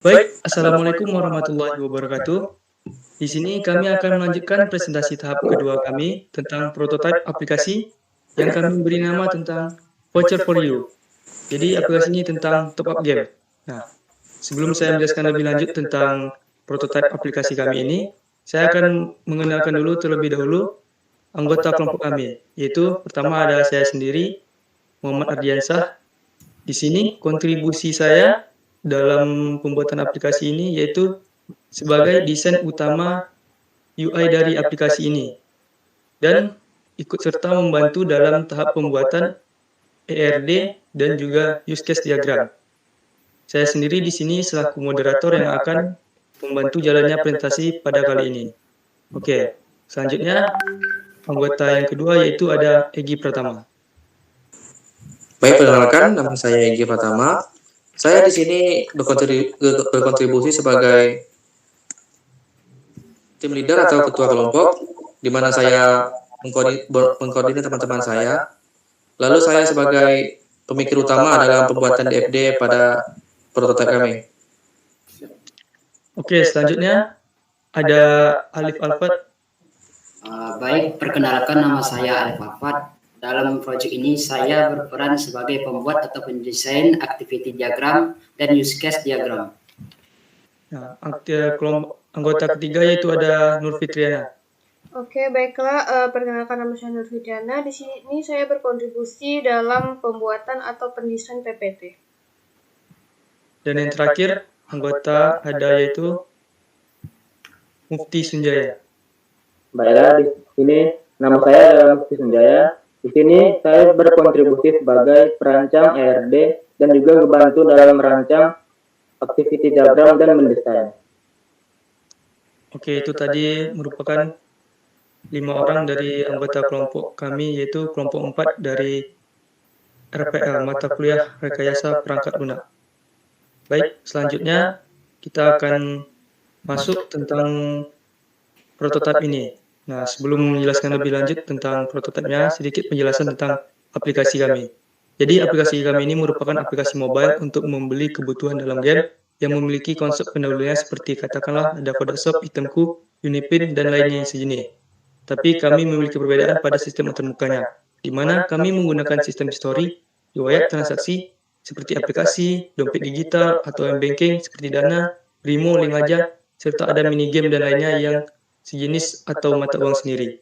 Baik, Assalamualaikum warahmatullahi wabarakatuh. Di sini kami akan melanjutkan presentasi tahap kedua kami tentang prototipe aplikasi yang kami beri nama tentang Voucher for You. Jadi aplikasi ini tentang top up game. Nah, sebelum saya menjelaskan lebih lanjut tentang prototipe aplikasi kami ini, saya akan mengenalkan dulu terlebih dahulu anggota kelompok kami, yaitu pertama ada saya sendiri, Muhammad Ardiansah. Di sini kontribusi saya dalam pembuatan aplikasi ini yaitu sebagai desain utama UI dari aplikasi ini dan ikut serta membantu dalam tahap pembuatan ERD dan juga use case diagram. Saya sendiri di sini selaku moderator yang akan membantu jalannya presentasi pada kali ini. Oke, selanjutnya anggota yang kedua yaitu ada Egi Pratama. Baik, perkenalkan, nama saya Egy Pratama. Saya di sini berkontribusi sebagai tim leader atau ketua kelompok, di mana saya mengkoordinir teman-teman saya. Lalu saya sebagai pemikir utama dalam pembuatan DFD pada prototipe kami. Oke, selanjutnya ada Alif Alfat. Baik, perkenalkan nama saya Alif Alfat. Dalam proyek ini saya berperan sebagai pembuat atau pendesain activity diagram dan use case diagram. Nah, anggota ketiga yaitu ada Nur Fitriana. Oke, baiklah. Perkenalkan nama saya Nur Fitriana. Di sini saya berkontribusi dalam pembuatan atau pendesain PPT. Dan yang terakhir anggota ada yaitu Mufti Sunjaya. Baiklah, di sini nama saya adalah Mufti Sunjaya. Di sini saya berkontribusi sebagai perancang ERD dan juga membantu dalam merancang activity diagram dan mendesain. Oke, itu tadi merupakan 5 orang dari anggota kelompok kami, yaitu kelompok 4 dari RPL, mata kuliah rekayasa perangkat lunak. Baik, selanjutnya kita akan masuk tentang prototipe ini. Nah, sebelum menjelaskan lebih lanjut tentang prototipenya, sedikit penjelasan tentang aplikasi kami. Jadi, aplikasi kami ini merupakan aplikasi mobile untuk membeli kebutuhan dalam game yang memiliki konsep pendahulunya seperti katakanlah ada Photoshop, Itemku, Unipin, dan lainnya yang sejenis. Tapi kami memiliki perbedaan pada sistem antarmukanya, di mana kami menggunakan sistem history, riwayat transaksi, seperti aplikasi, dompet digital, atau m-banking seperti Dana, Brimo, Link Aja, serta ada minigame dan lainnya yang sejenis atau mata uang sendiri.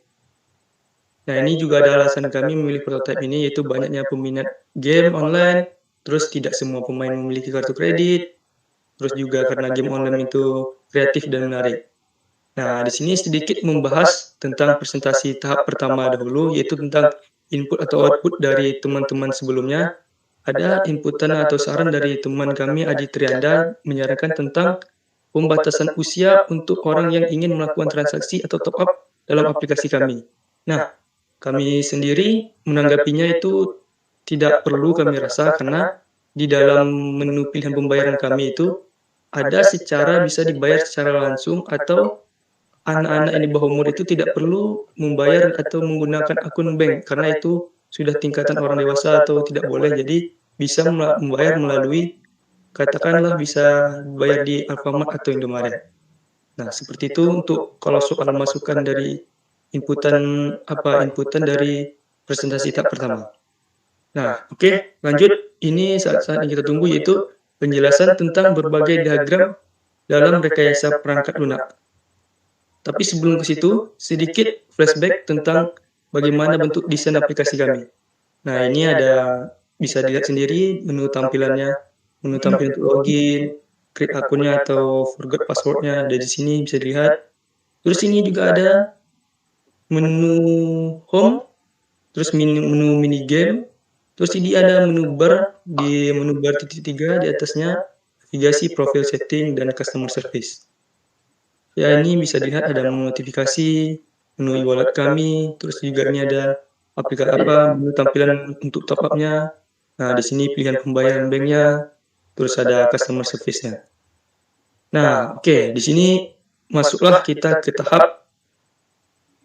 Nah, ini juga ada alasan kami memilih prototipe ini, yaitu banyaknya peminat game online, terus tidak semua pemain memiliki kartu kredit, terus juga karena game online itu kreatif dan menarik. Nah, di sini sedikit membahas tentang presentasi tahap pertama dahulu, yaitu tentang input atau output dari teman-teman sebelumnya. Ada inputan atau saran dari teman kami, Aji Trianda, menyarankan tentang pembatasan usia untuk orang yang ingin melakukan transaksi atau top up dalam aplikasi kami. Nah, kami sendiri menanggapinya itu tidak perlu kami rasa karena di dalam menu pilihan pembayaran kami itu ada secara bisa dibayar secara langsung atau anak-anak yang di bawah umur itu tidak perlu membayar atau menggunakan akun bank karena itu sudah tingkatan orang dewasa atau tidak boleh, jadi bisa membayar melalui katakanlah bisa bayar di Alfamart atau Indomaret. Nah, seperti itu untuk kalau soal masukan dari inputan dari presentasi tahap pertama. Nah, oke, lanjut. Ini saat-saat yang kita tunggu yaitu penjelasan tentang berbagai diagram dalam rekayasa perangkat lunak. Tapi sebelum ke situ, sedikit flashback tentang bagaimana bentuk desain aplikasi kami. Nah, ini ada bisa dilihat sendiri menu tampilannya, menu tampilan untuk login, create akunnya atau forgot passwordnya ada di sini bisa dilihat. Terus ini juga ada menu home, terus menu mini game, terus ini ada menu bar di menu bar titik 3 di atasnya navigasi, profil setting dan customer service. Ya, ini bisa dilihat ada notifikasi, menu e-wallet kami, terus juga ini ada aplikasi menu tampilan untuk top up-nya. Nah, di sini pilihan pembayaran banknya, terus ada customer service-nya. Nah, oke, di sini masuklah kita ke tahap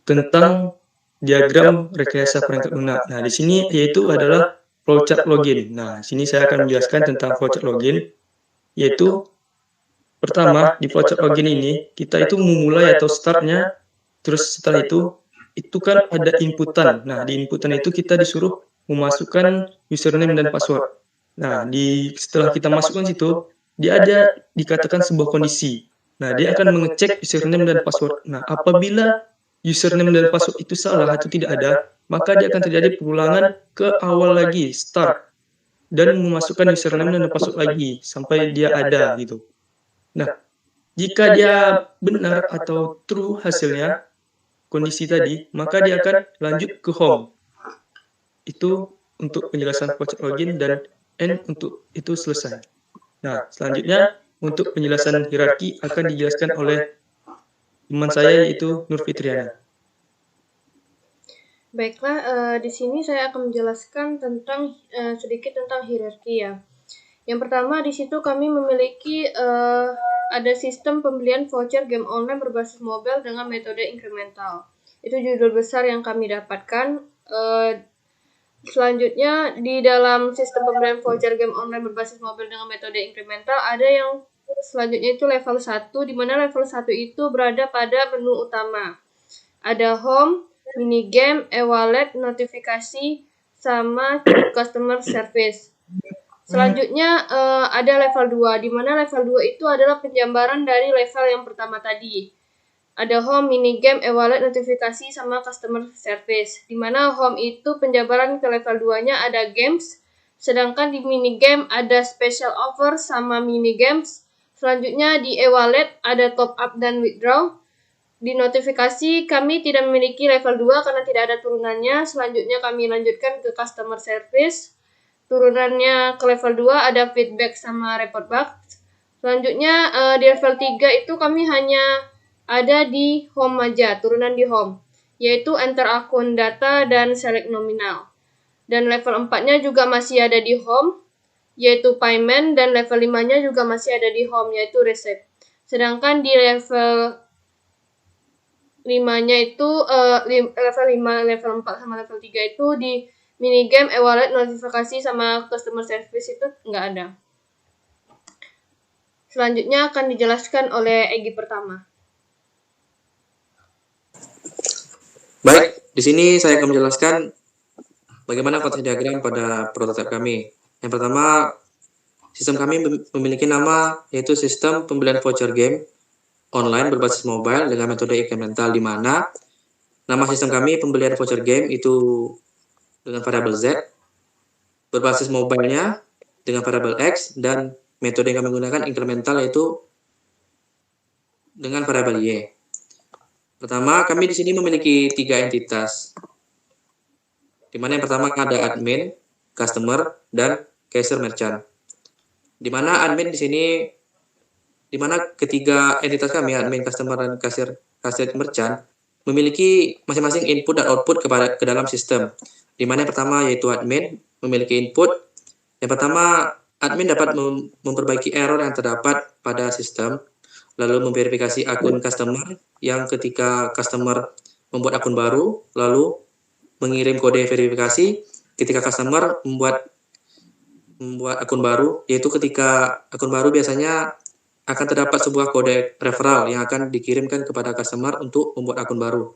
tentang diagram rekayasa perangkat lunak. Nah, di sini yaitu adalah flowchart login. Nah, di sini saya akan menjelaskan tentang flowchart login, yaitu pertama di voucher login ini kita itu memulai atau startnya, terus setelah itu kan ada inputan. Nah, di inputan itu kita disuruh memasukkan username dan password. Nah, setelah kita masukkan situ, dia ada dikatakan sebuah kondisi. Nah, dia akan mengecek username dan password. Nah, apabila username dan password itu salah atau tidak ada, maka dia akan terjadi pengulangan ke awal lagi, start, dan memasukkan username dan password lagi sampai dia ada gitu. Nah, jika dia benar atau true hasilnya, kondisi tadi, maka dia akan lanjut ke home. Itu untuk penjelasan voucher login, dan end untuk itu selesai. Nah, selanjutnya untuk penjelasan hierarki akan dijelaskan oleh teman saya yaitu Nur Fitriana. Baiklah, di sini saya akan menjelaskan tentang sedikit tentang hierarki ya. Yang pertama, di situ kami memiliki ada sistem pembelian voucher game online berbasis mobile dengan metode incremental. Itu judul besar yang kami dapatkan. Selanjutnya, di dalam sistem pembelian voucher game online berbasis mobile dengan metode incremental, ada yang selanjutnya itu level 1, di mana level 1 itu berada pada menu utama. Ada home, minigame, e-wallet, notifikasi, sama customer service. Selanjutnya ada level 2, di mana level 2 itu adalah penjambaran dari level yang pertama tadi. Ada home, minigame, e-wallet, notifikasi, sama customer service. Di mana home itu penjabaran ke level 2-nya ada games, sedangkan di minigame ada special offer sama minigames. Selanjutnya di e-wallet ada top up dan withdraw. Di notifikasi kami tidak memiliki level 2 karena tidak ada turunannya. Selanjutnya kami lanjutkan ke customer service. Turunannya ke level 2 ada feedback sama report bug. Selanjutnya di level 3 itu kami hanya ada di home aja, turunan di home, yaitu enter akun data dan select nominal. Dan level 4-nya juga masih ada di home, yaitu payment, dan level 5-nya juga masih ada di home, yaitu receipt. Sedangkan di level 5-nya itu, level 5, level 4, sama level 3 itu di minigame, e-wallet, notifikasi, sama customer service itu nggak ada. Selanjutnya akan dijelaskan oleh Egi pertama. Baik, di sini saya akan menjelaskan bagaimana konteks diagram pada prototipe kami. Yang pertama, sistem kami memiliki nama yaitu sistem pembelian voucher game online berbasis mobile dengan metode incremental, di mana nama sistem kami pembelian voucher game itu dengan variabel Z, berbasis mobile-nya dengan variabel X, dan metode yang kami gunakan incremental yaitu dengan variabel Y. Pertama, kami di sini memiliki 3 entitas, di mana yang pertama ada admin, customer, dan cashier merchant. Di mana admin di sini, di mana ketiga entitas kami, admin, customer, dan cashier merchant, memiliki masing-masing input dan output ke dalam sistem. Di mana yang pertama yaitu admin memiliki input. Yang pertama, admin dapat memperbaiki error yang terdapat pada sistem, lalu memverifikasi akun customer yang ketika customer membuat akun baru, lalu mengirim kode verifikasi ketika customer membuat akun baru, yaitu ketika akun baru biasanya akan terdapat sebuah kode referral yang akan dikirimkan kepada customer untuk membuat akun baru.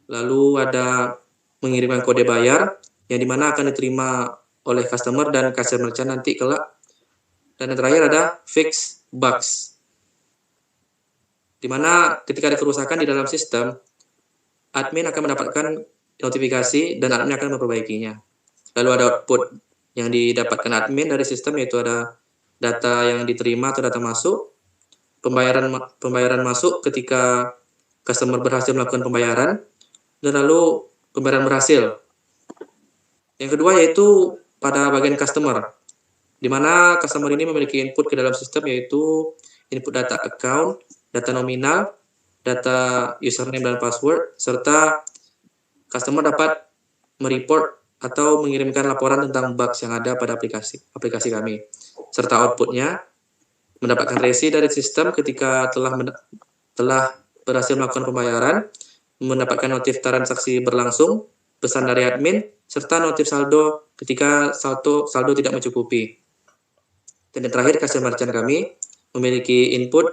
Lalu ada mengirimkan kode bayar yang dimana akan diterima oleh customer dan cashier merchant nanti kelak. Dan yang terakhir ada fix bugs, di mana ketika ada kerusakan di dalam sistem, admin akan mendapatkan notifikasi dan admin akan memperbaikinya. Lalu ada output yang didapatkan admin dari sistem, yaitu ada data yang diterima atau data masuk, pembayaran masuk ketika customer berhasil melakukan pembayaran, dan lalu pembayaran berhasil. Yang kedua yaitu pada bagian customer, di mana customer ini memiliki input ke dalam sistem, yaitu input data account, data nominal, data username dan password, serta customer dapat mereport atau mengirimkan laporan tentang bugs yang ada pada aplikasi kami. Serta outputnya mendapatkan resi dari sistem ketika telah berhasil melakukan pembayaran, mendapatkan notif transaksi berlangsung, pesan dari admin, serta notif saldo ketika saldo tidak mencukupi. Dan yang terakhir, cashier merchant kami memiliki input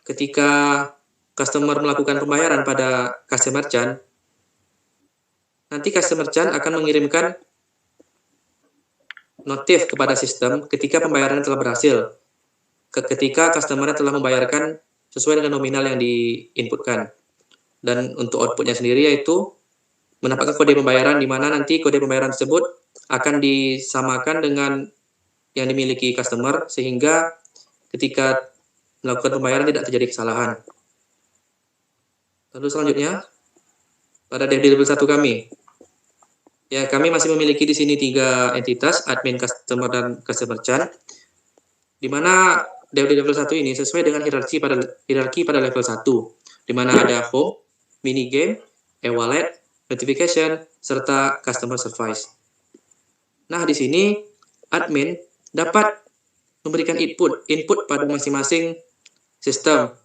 ketika customer melakukan pembayaran pada customer merchant. Nanti customer merchant akan mengirimkan notif kepada sistem ketika pembayaran telah berhasil. Ketika customer telah membayarkan sesuai dengan nominal yang diinputkan. Dan untuk outputnya sendiri yaitu mendapatkan kode pembayaran, di mana nanti kode pembayaran tersebut akan disamakan dengan yang dimiliki customer, sehingga ketika melakukan pembayaran tidak terjadi kesalahan. Lalu selanjutnya, pada DFD level 1 kami, ya kami masih memiliki di sini 3 entitas, admin, customer, dan customer merchant, di mana DFD level 1 ini sesuai dengan hierarki pada level 1, di mana ada home, mini game, e-wallet, notification, serta customer service. Nah, di sini admin dapat memberikan input pada masing-masing sistem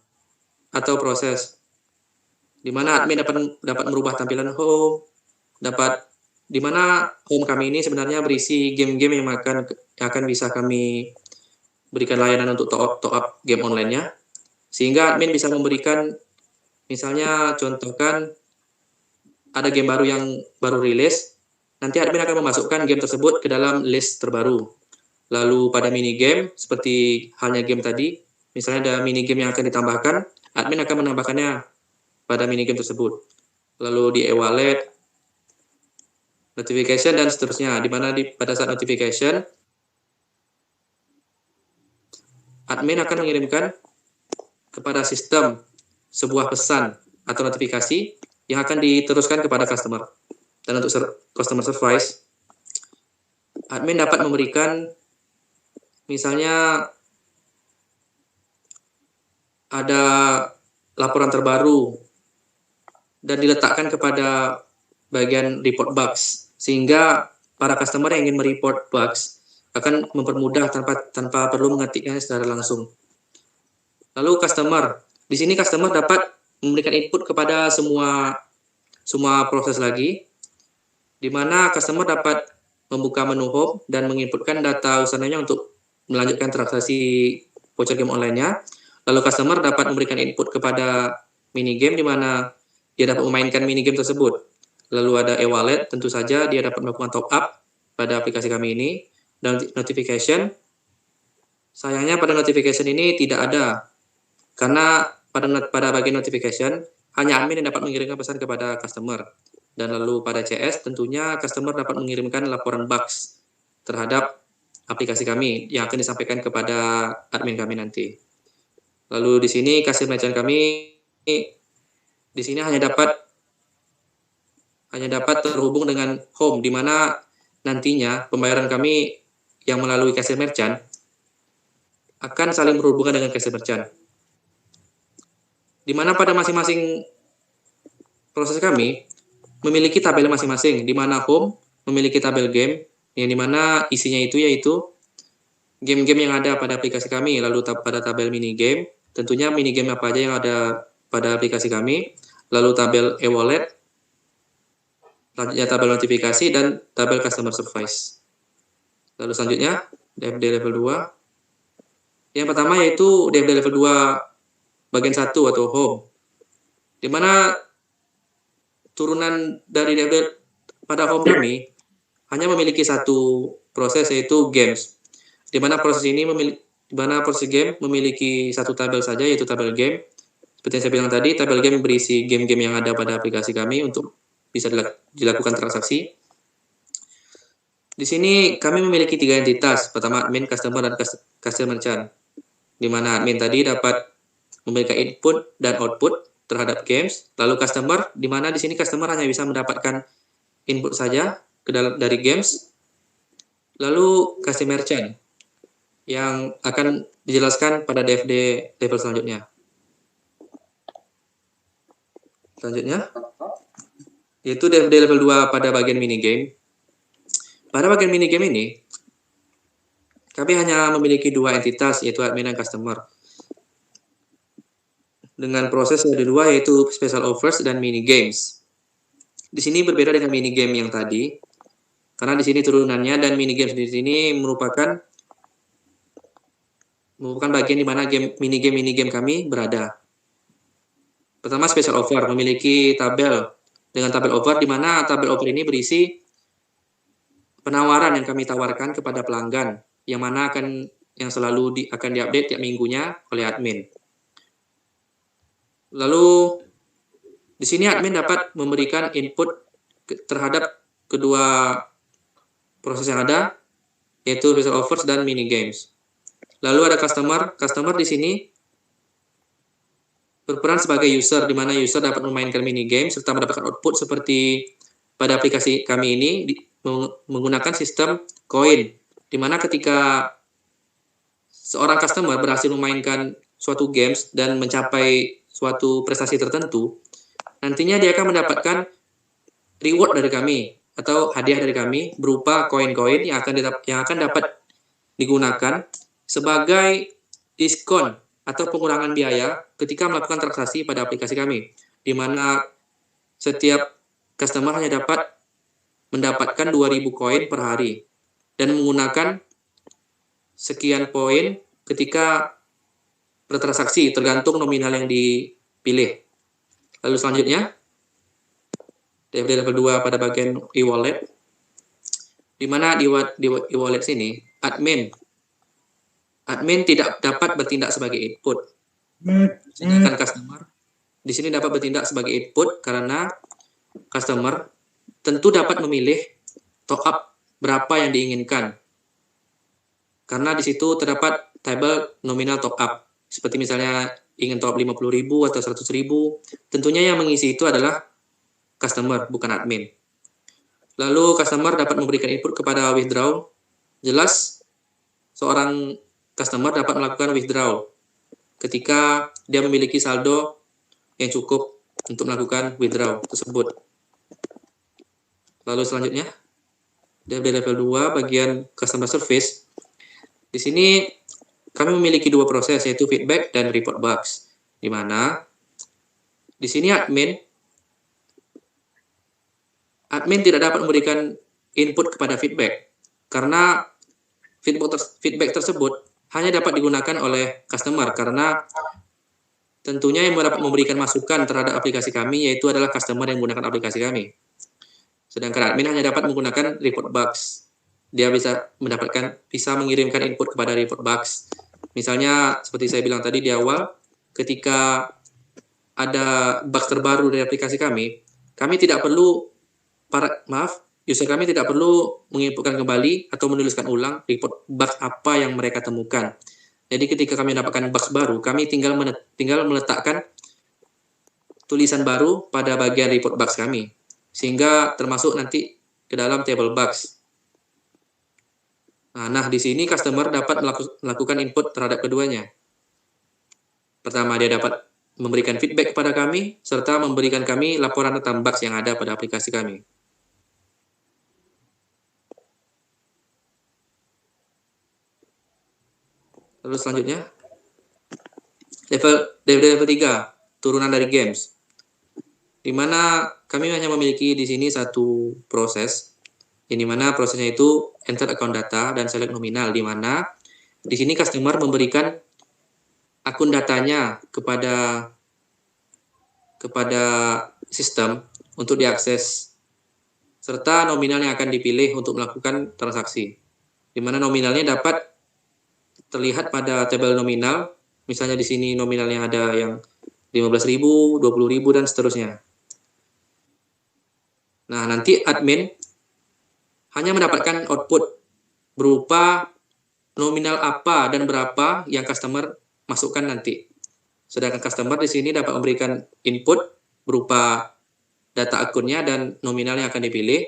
atau proses, di mana admin dapat merubah tampilan home, di mana home kami ini sebenarnya berisi game-game yang akan bisa kami berikan layanan untuk top up game online-nya, sehingga admin bisa memberikan, misalnya contohkan ada game baru yang baru rilis, nanti admin akan memasukkan game tersebut ke dalam list terbaru. Lalu pada mini game, seperti halnya game tadi, misalnya ada mini game yang akan ditambahkan, admin akan menambahkannya pada mini game tersebut. Lalu di e-wallet, notification, dan seterusnya, di mana pada saat notification, admin akan mengirimkan kepada sistem sebuah pesan atau notifikasi yang akan diteruskan kepada customer. Dan untuk customer service, admin dapat memberikan, misalnya ada laporan terbaru dan diletakkan kepada bagian report bugs, sehingga para customer yang ingin mereport bugs akan mempermudah tanpa perlu mengetiknya secara langsung. Lalu customer, di sini customer dapat memberikan input kepada semua proses lagi, di mana customer dapat membuka menu home dan menginputkan data username-nya untuk melanjutkan transaksi voucher game online-nya. Lalu customer dapat memberikan input kepada mini game, di mana dia dapat memainkan mini game tersebut. Lalu ada e-wallet, tentu saja dia dapat melakukan top up pada aplikasi kami ini. Dan notification, sayangnya pada notification ini tidak ada, karena pada bagian notification hanya admin yang dapat mengirimkan pesan kepada customer. Dan lalu pada CS, tentunya customer dapat mengirimkan laporan bugs terhadap aplikasi kami yang akan disampaikan kepada admin kami nanti. Lalu di sini customer merchant kami di sini hanya dapat terhubung dengan home, di mana nantinya pembayaran kami yang melalui customer merchant akan saling berhubungan dengan customer merchant, di mana pada masing-masing proses kami memiliki tabel masing-masing, di mana home memiliki tabel game, yang dimana isinya yaitu game-game yang ada pada aplikasi kami. Lalu pada tabel mini game, tentunya mini game apa aja yang ada pada aplikasi kami, lalu tabel e-wallet, selanjutnya tabel notifikasi, dan tabel customer service. Lalu selanjutnya DFD level 2. Yang pertama yaitu DFD level 2 bagian 1 atau home, di mana turunan dari DFD pada home kami hanya memiliki satu proses, yaitu games, di mana proses game memiliki satu tabel saja, yaitu tabel game. Seperti yang saya bilang tadi, tabel game berisi game-game yang ada pada aplikasi kami untuk bisa dilakukan transaksi. Di sini kami memiliki 3 entitas, pertama admin, customer, dan customer merchant, di mana admin tadi dapat memberikan input dan output terhadap games. Lalu customer, di mana di sini customer hanya bisa mendapatkan input saja dari games. Lalu customer merchant yang akan dijelaskan pada DFD level selanjutnya. Selanjutnya, yaitu DFD level 2 pada bagian mini game. Pada bagian mini game ini, kami hanya memiliki 2 entitas, yaitu admin dan customer, dengan proses yang ada 2, yaitu special offers dan mini games. Di sini berbeda dengan mini game yang tadi, karena di sini turunannya, dan mini games di sini merupakan merupakan bagian di mana mini game kami berada. Pertama, special offer memiliki tabel dengan tabel offer, di mana tabel offer ini berisi penawaran yang kami tawarkan kepada pelanggan, yang mana yang selalu akan diupdate tiap minggunya oleh admin. Lalu di sini admin dapat memberikan input terhadap kedua proses yang ada, yaitu special offers dan mini games. Lalu ada customer. Customer di sini berperan sebagai user, di mana user dapat memainkan mini game serta mendapatkan output seperti pada aplikasi kami ini menggunakan sistem koin, di mana ketika seorang customer berhasil memainkan suatu games dan mencapai suatu prestasi tertentu, nantinya dia akan mendapatkan reward dari kami atau hadiah dari kami berupa koin-koin yang akan dapat digunakan sebagai diskon atau pengurangan biaya ketika melakukan transaksi pada aplikasi kami, di mana setiap customer hanya dapat mendapatkan 2.000 koin per hari dan menggunakan sekian poin ketika bertransaksi tergantung nominal yang dipilih. Lalu selanjutnya, DFD level 2 pada bagian e-wallet, di mana di e-wallet sini admin tidak dapat bertindak sebagai input. Sedangkan customer di sini dapat bertindak sebagai input karena customer tentu dapat memilih top up berapa yang diinginkan. Karena di situ terdapat tabel nominal top up. Seperti misalnya ingin top up 50.000 atau 100.000, tentunya yang mengisi itu adalah customer, bukan admin. Lalu customer dapat memberikan input kepada withdraw. Jelas seorang customer dapat melakukan withdraw ketika dia memiliki saldo yang cukup untuk melakukan withdraw tersebut. Lalu selanjutnya, DFD level 2 bagian customer service. Di sini kami memiliki dua proses, yaitu feedback dan report bugs. Di mana di sini admin tidak dapat memberikan input kepada feedback karena feedback tersebut hanya dapat digunakan oleh customer, karena tentunya yang dapat memberikan masukan terhadap aplikasi kami yaitu adalah customer yang menggunakan aplikasi kami. Sedangkan admin hanya dapat menggunakan report bugs. Dia bisa mengirimkan input kepada report bugs. Misalnya seperti saya bilang tadi di awal, ketika ada bugs terbaru dari aplikasi kami tidak perlu user kami tidak perlu menginputkan kembali atau menuliskan ulang report bugs apa yang mereka temukan. Jadi ketika kami mendapatkan bugs baru, kami tinggal meletakkan tulisan baru pada bagian report bugs kami, sehingga termasuk nanti ke dalam table bugs. Nah, di sini customer dapat melakukan input terhadap keduanya. Pertama, dia dapat memberikan feedback kepada kami, serta memberikan kami laporan tentang bugs yang ada pada aplikasi kami. Lalu selanjutnya, level 3, turunan dari games. Di mana kami hanya memiliki di sini satu proses, yang dimana prosesnya itu enter account data dan select nominal, di mana di sini customer memberikan akun datanya kepada sistem untuk diakses, serta nominal yang akan dipilih untuk melakukan transaksi, di mana nominalnya dapat terlihat pada tabel nominal. Misalnya di sini nominalnya ada yang 15.000, 20.000 dan seterusnya. Nah, nanti admin hanya mendapatkan output berupa nominal apa dan berapa yang customer masukkan nanti. Sedangkan customer di sini dapat memberikan input berupa data akunnya dan nominal yang akan dipilih.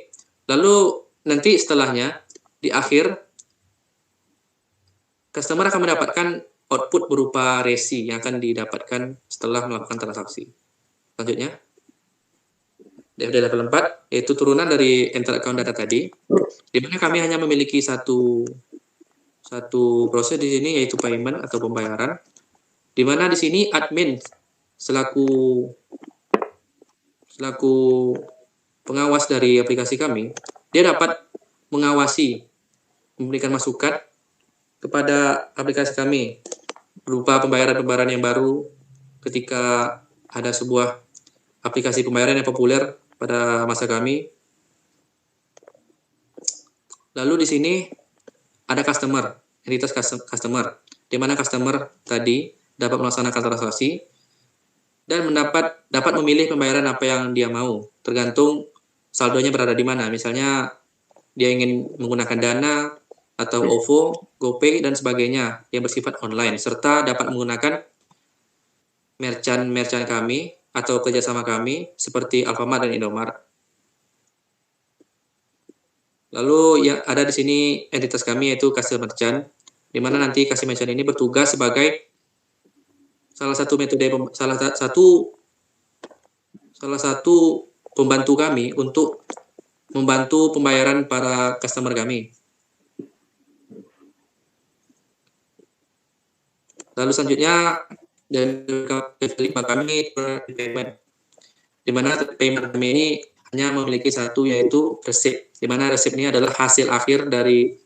Lalu nanti setelahnya di akhir customer akan mendapatkan output berupa resi yang akan didapatkan setelah melakukan transaksi. Selanjutnya, DFD level 4, yaitu turunan dari enter account data tadi, di mana kami hanya memiliki satu proses di sini, yaitu payment atau pembayaran, di mana di sini admin selaku pengawas dari aplikasi kami, dia dapat mengawasi, memberikan masukan kepada aplikasi kami, berupa pembayaran-pembayaran yang baru ketika ada sebuah aplikasi pembayaran yang populer pada masa kami. Lalu di sini ada customer, entitas customer, di mana customer tadi dapat melaksanakan transaksi dan dapat memilih pembayaran apa yang dia mau, tergantung saldonya berada di mana. Misalnya dia ingin menggunakan Dana atau OVO, GoPay dan sebagainya yang bersifat online, serta dapat menggunakan merchant kami atau kerjasama kami seperti Alfamart dan Indomaret. Lalu yang ada di sini entitas kami yaitu Kasir Merchant, di mana nanti Kasir Merchant ini bertugas sebagai salah satu pembantu kami untuk membantu pembayaran para customer kami. Lalu selanjutnya dari kami payment, di mana payment kami ini hanya memiliki satu, yaitu resip, di mana resip ini adalah hasil akhir dari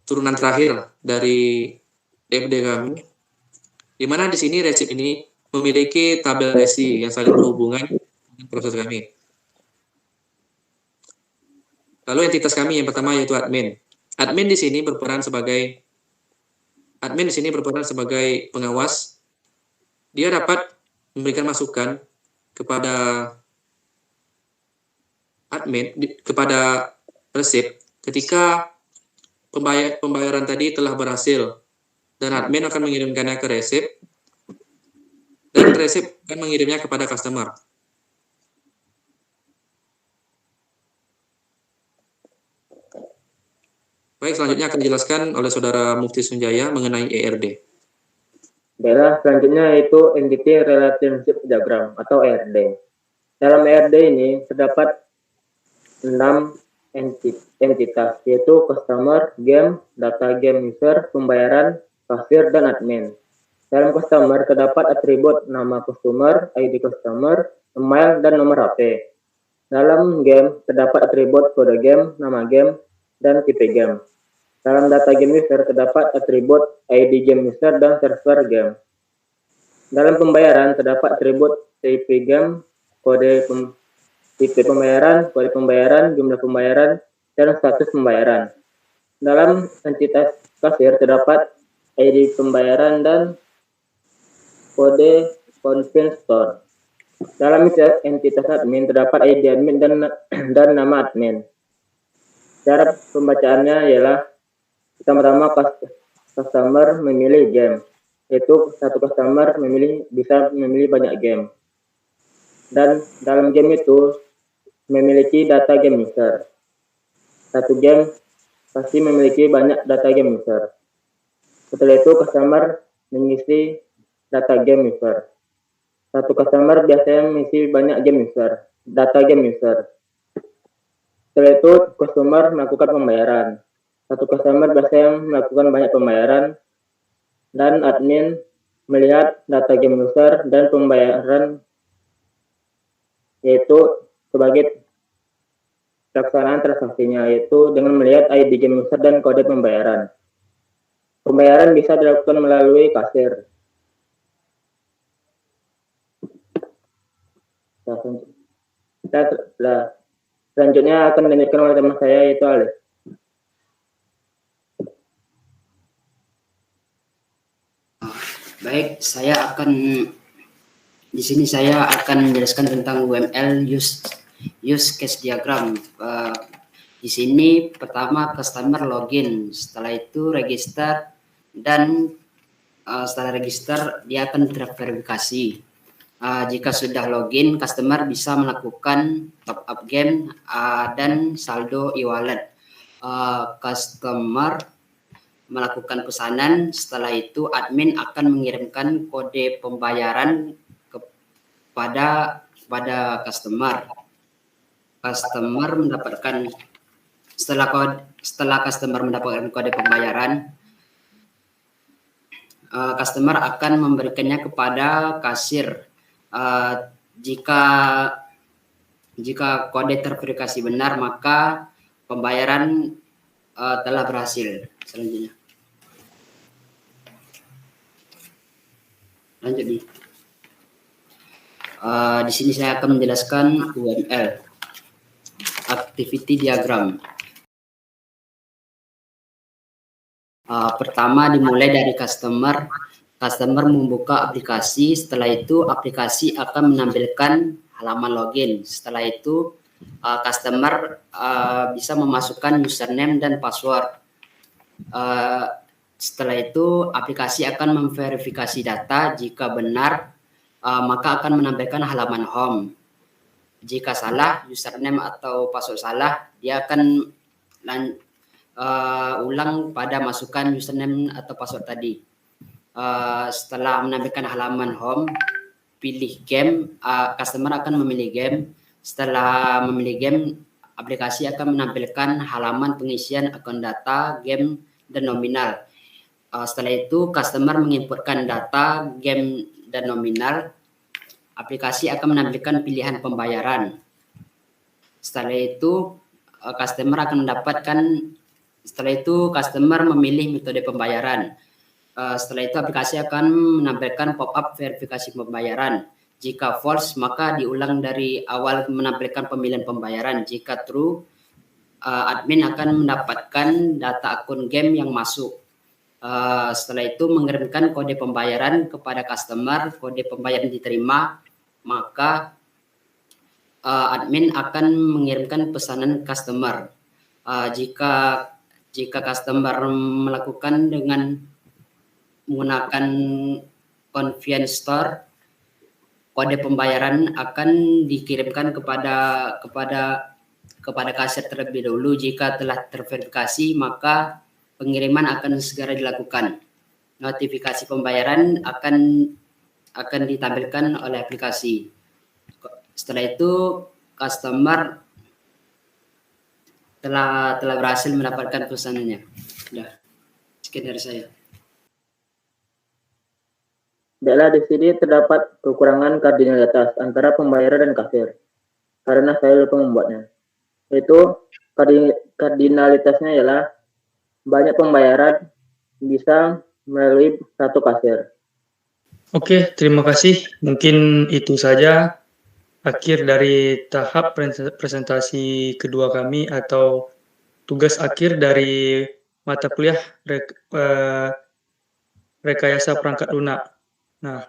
turunan terakhir dari DFD kami, di mana di sini resip ini memiliki tabel resi yang saling berhubungan dengan proses kami. Lalu entitas kami yang pertama yaitu admin. Admin di sini berperan sebagai pengawas. Dia dapat memberikan masukan kepada admin, kepada resip ketika pembayaran tadi telah berhasil, dan admin akan mengirimkannya ke resip, dan resip akan mengirimnya kepada customer. Baik, selanjutnya akan dijelaskan oleh Saudara Mufti Sunjaya mengenai ERD. Baiklah, selanjutnya yaitu Entity Relationship Diagram atau ERD. Dalam ERD ini terdapat 6 entitas, yaitu customer, game, data game user, pembayaran, kasir, dan admin. Dalam customer terdapat atribut nama customer, ID customer, email, dan nomor HP. Dalam game terdapat atribut kode game, nama game, dan tipe game. Dalam data game user terdapat atribut ID game user dan server game. Dalam pembayaran terdapat atribut tipe game, tipe pembayaran, kode pembayaran, jumlah pembayaran, dan status pembayaran. Dalam entitas kasir terdapat ID pembayaran dan kode convenience store. Dalam entitas admin terdapat ID admin dan nama admin. Cara pembacaannya ialah pertama-tama customer memilih game, yaitu satu customer bisa memilih banyak game. Dan dalam game itu memiliki data game user. Satu game pasti memiliki banyak data game user. Setelah itu customer mengisi data game user. Satu customer biasanya mengisi banyak game user, data game user. Setelah itu customer melakukan pembayaran. Satu customer biasanya melakukan banyak pembayaran, dan admin melihat data game user dan pembayaran, yaitu sebagai pelaksanaan transaksinya, yaitu dengan melihat ID game user dan kode pembayaran. Pembayaran bisa dilakukan melalui kasir. Selanjutnya akan dilanjutkan oleh teman saya, yaitu Alif. Baik, di sini saya akan menjelaskan tentang UML use case diagram. Di sini pertama customer login, setelah itu register, dan setelah register dia akan terverifikasi. Jika sudah login, customer bisa melakukan top up game dan saldo e-wallet. Customer melakukan pesanan, setelah itu admin akan mengirimkan kode pembayaran kepada customer. Customer mendapatkan setelah customer mendapatkan kode pembayaran, customer akan memberikannya kepada kasir. Jika kode terverifikasi benar, maka pembayaran telah berhasil. Selanjutnya. lanjut nih. Di sini saya akan menjelaskan UML, Activity Diagram. Pertama dimulai dari customer. Customer membuka aplikasi, setelah itu aplikasi akan menampilkan halaman login. Setelah itu customer bisa memasukkan username dan password. Setelah itu aplikasi akan memverifikasi data, jika benar maka akan menampilkan halaman home. Jika salah, username atau password salah, dia akan ulang pada masukkan username atau password tadi. Setelah menampilkan halaman home, pilih game, customer akan memilih game. Setelah memilih game, aplikasi akan menampilkan halaman pengisian akun data, game, dan nominal. Setelah itu, customer menginputkan data, game, dan nominal. Aplikasi akan menampilkan pilihan pembayaran. Setelah itu, customer memilih metode pembayaran. Setelah itu aplikasi akan menampilkan pop-up verifikasi pembayaran. Jika false, maka diulang dari awal menampilkan pemilihan pembayaran. Jika true, admin akan mendapatkan data akun game yang masuk. Setelah itu mengirimkan kode pembayaran kepada customer. Kode pembayaran diterima, maka admin akan mengirimkan pesanan customer. Jika customer melakukan dengan menggunakan convenience store, kode pembayaran akan dikirimkan kepada kasir terlebih dahulu. Jika telah terverifikasi, maka pengiriman akan segera dilakukan. Notifikasi pembayaran akan ditampilkan oleh aplikasi. Setelah itu customer telah berhasil mendapatkan pesanannya. Sudah, sekian dari saya. Baiklah, di sini terdapat kekurangan kardinalitas antara pembayaran dan kasir, karena saya lupa membuatnya. Yaitu kardinalitasnya ialah banyak pembayaran bisa melalui satu kasir. Oke, terima kasih. Mungkin itu saja akhir dari tahap presentasi kedua kami atau tugas akhir dari mata kuliah rekayasa perangkat lunak. Nah,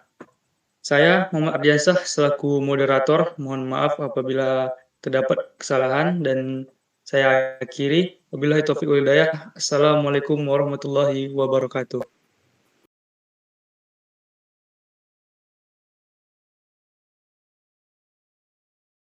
saya Muhammad Ardiansah selaku moderator, mohon maaf apabila terdapat kesalahan dan saya akhiri. Wabillahi taufiq wal hidayah. Assalamualaikum warahmatullahi wabarakatuh.